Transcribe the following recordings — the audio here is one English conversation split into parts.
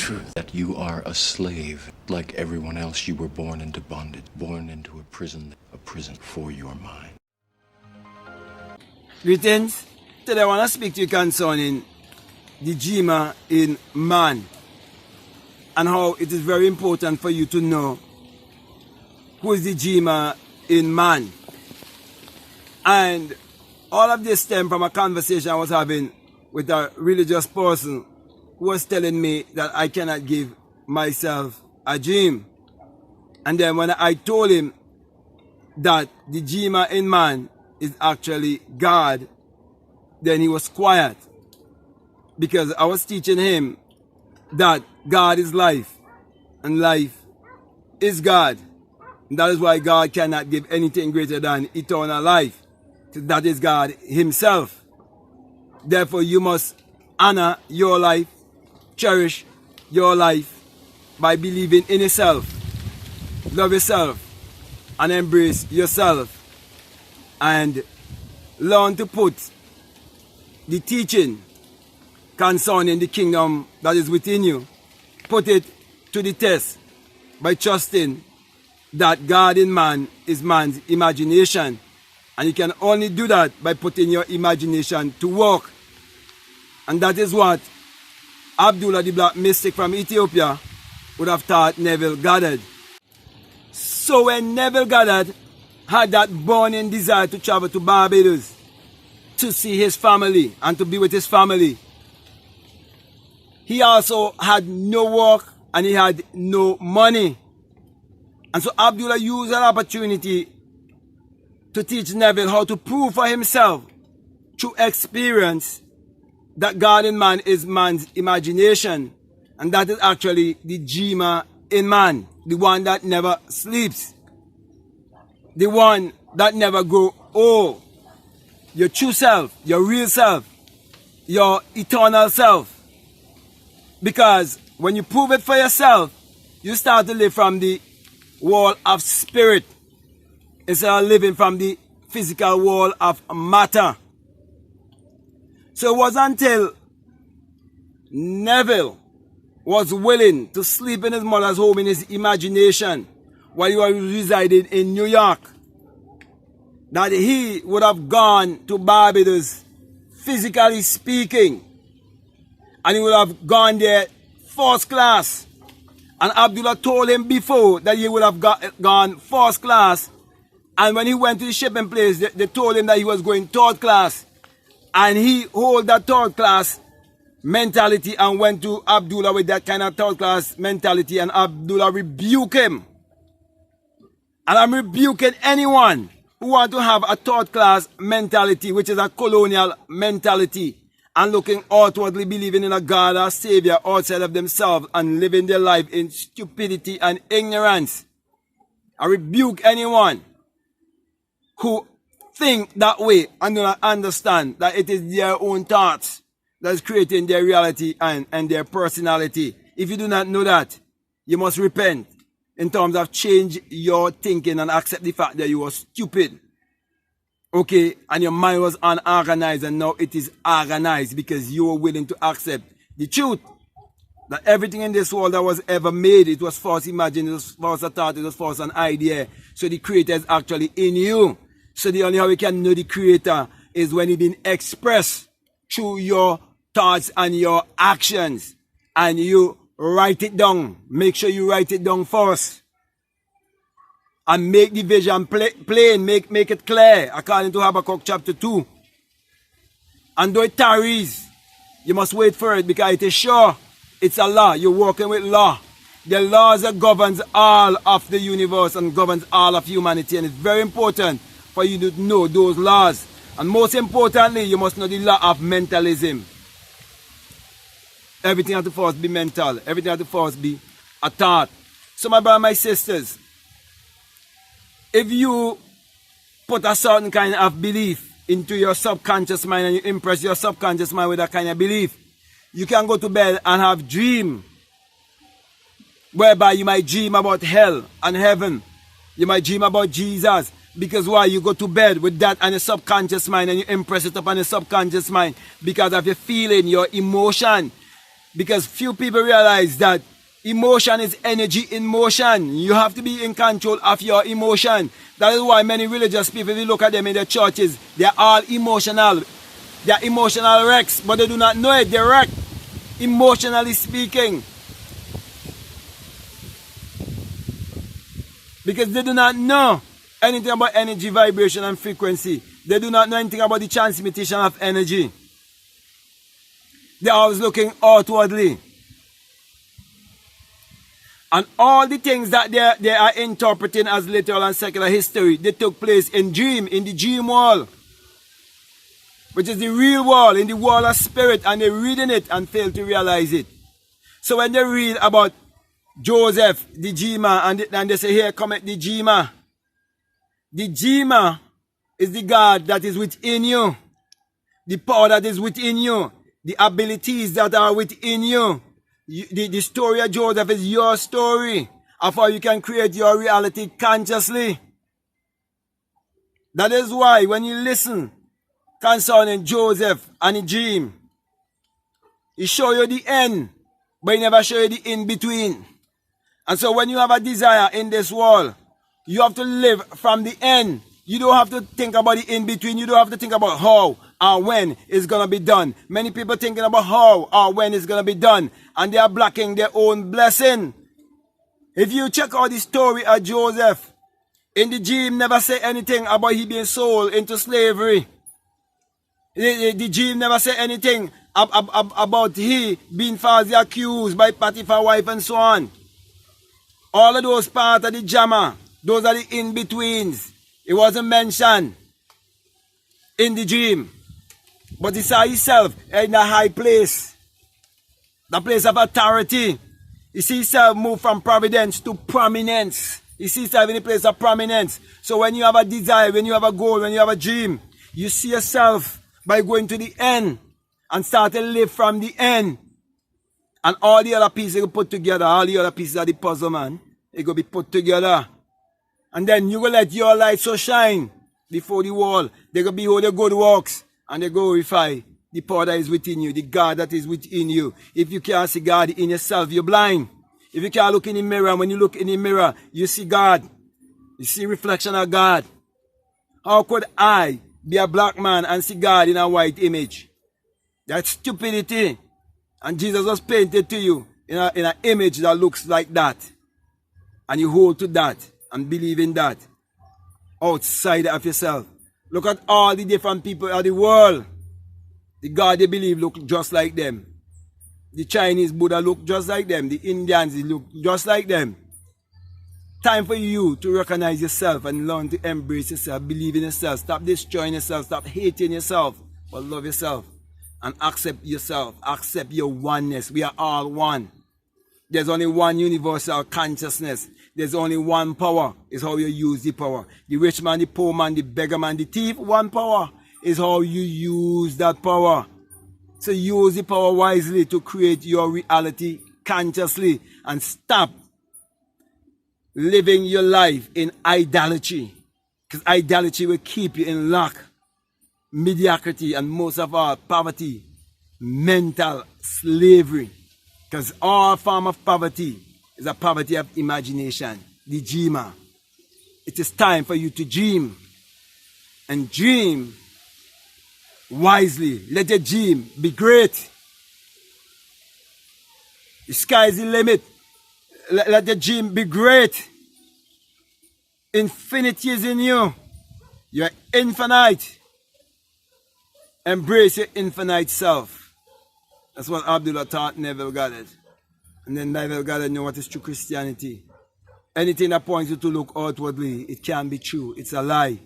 truth that you are a slave. Like everyone else, you were born into bondage, born into a prison for your mind. Greetings. Today I want to speak to you concerning the Jima in man and how it is very important for you to know who is the Jima in man. And all of this stemmed from a conversation I was having with a religious person who was telling me that I cannot give myself a dream. And then when I told him that the Jima in man is actually God, then he was quiet. Because I was teaching him that God is life and life is God. And that is why God cannot give anything greater than eternal life. That is God himself. Therefore you must honor your life, cherish your life by believing in yourself, love yourself, and embrace yourself, and learn to put the teaching concerning the kingdom that is within you, put it to the test by trusting that God in man is man's imagination. And you can only do that by putting your imagination to work. And that is what Abdullah the Black Mystic from Ethiopia would have taught Neville Goddard. So when Neville Goddard had that burning desire to travel to Barbados to see his family and to be with his family, he also had no work and he had no money. And so Abdullah used that opportunity to teach Neville how to prove for himself through experience that God in man is man's imagination. And that is actually the Jima in man, the one that never sleeps, the one that never grows old, your true self, your real self, your eternal self. Because when you prove it for yourself, you start to live from the world of spirit instead of living from the physical world of matter. So it was until Neville was willing to sleep in his mother's home in his imagination while he was residing in New York that he would have gone to Barbados, physically speaking, and he would have gone there first class. And Abdullah told him before that he would have gone first class. And when he went to the shipping place, they told him that he was going third class. And he held that third class mentality and went to Abdullah with that kind of third class mentality. And Abdullah rebuked him. And I'm rebuking anyone who want to have a third class mentality, which is a colonial mentality, and looking outwardly, believing in a God or Savior outside of themselves and living their life in stupidity and ignorance. I rebuke anyone who think that way and do not understand that it is their own thoughts that is creating their reality and their personality. If you do not know that, you must repent in terms of change your thinking and accept the fact that you were stupid. Okay, and your mind was unorganized and now it is organized because you were willing to accept the truth. That everything in this world that was ever made, it was false imagined, it was false thought, it was false an idea. So the Creator is actually in you. So the only how we can know the Creator is when it's been expressed through your thoughts and your actions. And you write it down. Make sure you write it down first. And make the vision plain, make it clear, according to Habakkuk chapter 2. And though it tarries, you must wait for it because it is sure. It's a law. You're working with law. The laws that governs all of the universe and governs all of humanity. And it's very important for you to know those laws. And most importantly, you must know the law of mentalism. Everything has to first be mental. Everything has to first be a thought. So my brothers and my sisters, if you put a certain kind of belief into your subconscious mind and you impress your subconscious mind with that kind of belief, you can go to bed and have dream whereby you might dream about hell and heaven. You might dream about Jesus. Because why? You go to bed with that on your subconscious mind and you impress it upon your subconscious mind because of your feeling, your emotion. Because few people realize that emotion is energy in motion. You have to be in control of your emotion. That is why many religious people, if you look at them in the churches, they are all emotional. They are emotional wrecks, but they do not know it. They're wrecked, emotionally speaking. Because they do not know anything about energy, vibration, and frequency. They do not know anything about the transmutation of energy. They're always looking outwardly. And all the things that they are interpreting as literal and secular history, they took place in the dream world, which is the real world, in the world of spirit, and they're reading it and fail to realize it. So when they read about Joseph, the Jima, and they say, here cometh the Jima. The Jima is the God that is within you, the power that is within you, the abilities that are within you. The story of Joseph is your story of how you can create your reality consciously. That is why when you listen concerning Joseph and the dream, he show you the end, but he never show you the in-between. And so when you have a desire in this world, you have to live from the end. You don't have to think about the in-between. You don't have to think about how or when it's going to be done. Many people thinking about how or when it's going to be done, and they are blocking their own blessing. If you check out the story of Joseph, in the dream never say anything about he being sold into slavery. The dream never say anything about he being falsely accused by Potiphar's wife and so on. All of those parts of the drama, those are the in-betweens. It wasn't mentioned in the dream. But he saw himself in a high place, the place of authority. He sees himself move from providence to prominence. He sees himself in a place of prominence. So when you have a desire, when you have a goal, when you have a dream, you see yourself by going to the end and start to live from the end. And all the other pieces you put together, all the other pieces of the puzzle, man, it will be put together. And then you will let your light so shine before the world. They will behold the good works and they glorify the power that is within you, the God that is within you. If you can't see God in yourself, you're blind. If you can't look in the mirror, and when you look in the mirror, you see God. You see reflection of God. How could I be a black man and see God in a white image? That's stupidity. And Jesus was painted to you in an image that looks like that. And you hold to that and believe in that outside of yourself. Look at all the different people of the world. The God they believe look just like them. The Chinese Buddha look just like them. The Indians they look just like them. Time for you to recognize yourself and learn to embrace yourself, believe in yourself, stop destroying yourself, stop hating yourself, but love yourself and accept yourself, accept your oneness. We are all one. There's only one universal consciousness. There's only one power. Is how you use the power. The rich man, the poor man, the beggar man, the thief, one power is how you use that power. So use the power wisely to create your reality consciously and stop living your life in idolatry. Because idolatry will keep you in lack, mediocrity, and most of all, poverty, mental slavery. Because all form of poverty is a poverty of imagination, the dreamer. It is time for you to dream. And dream wisely. Let your dream be great. The sky is the limit. Let the dream be great. Infinity is in you. You're infinite. Embrace your infinite self. That's what Abdullah taught Neville Goddard. And then Neville Goddard knew what is true Christianity. Anything that points you to look outwardly, it can't be true. It's a lie.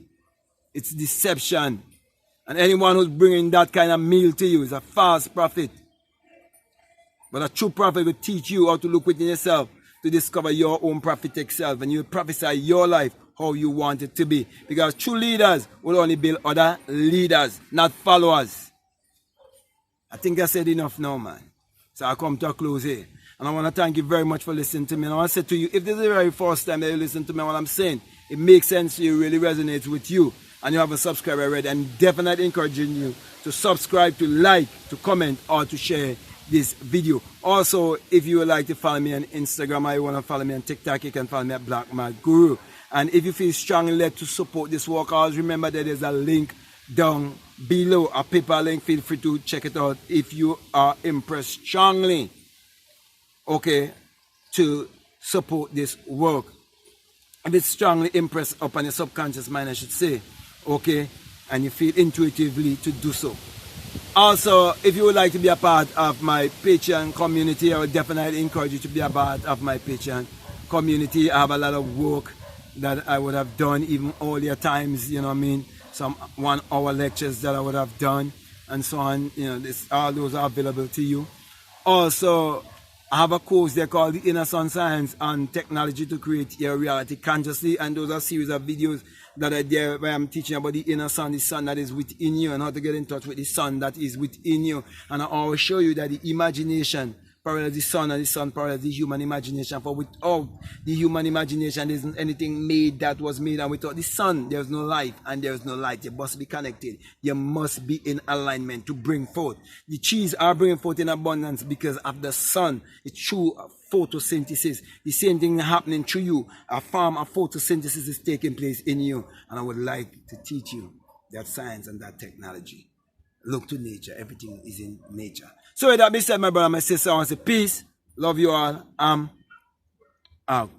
It's deception. And anyone who's bringing that kind of meal to you is a false prophet. But a true prophet will teach you how to look within yourself to discover your own prophetic self. And you will prophesy your life how you want it to be. Because true leaders will only build other leaders, not followers. I think I said enough now, man. So I come to a close here. And I want to thank you very much for listening to me. And I want to say to you, if this is the very first time that you listen to me, what I'm saying, it makes sense to you, really resonates with you, and you have a subscriber already, I'm definitely encouraging you to subscribe, to like, to comment, or to share this video. Also, if you would like to follow me on Instagram or you want to follow me on TikTok, you can follow me at Black Mad Guru. And if you feel strongly led to support this work, always remember that there's a link down below, a PayPal link. Feel free to check it out if you are impressed strongly, okay, to support this work. If it's strongly impressed upon your subconscious mind, I should say, okay, and you feel intuitively to do so. Also, if you would like to be a part of my Patreon community, I would definitely encourage you to be a part of my Patreon community. I have a lot of work that I would have done even earlier times, you know what I mean? Some 1 hour lectures that I would have done and so on, you know, all those are available to you. Also, I have a course there called The Inner Sun Science on Technology to Create Your Reality Consciously, and those are a series of videos that are there where I'm teaching about the inner sun, the sun that is within you, and how to get in touch with the sun that is within you. And I always show you that the imagination parallels the sun and the sun parallels the human imagination. For without the human imagination, there isn't anything made that was made, and without the sun, there's no life and there's no light. You must be connected. You must be in alignment to bring forth. The trees are bringing forth in abundance because of the sun. It's true photosynthesis. The same thing happening through you. A form of photosynthesis is taking place in you, and I would like to teach you that science and that technology. Look to nature. Everything is in nature. So with that being said, my brother, my sister, I want to say peace. Love you all. I'm out.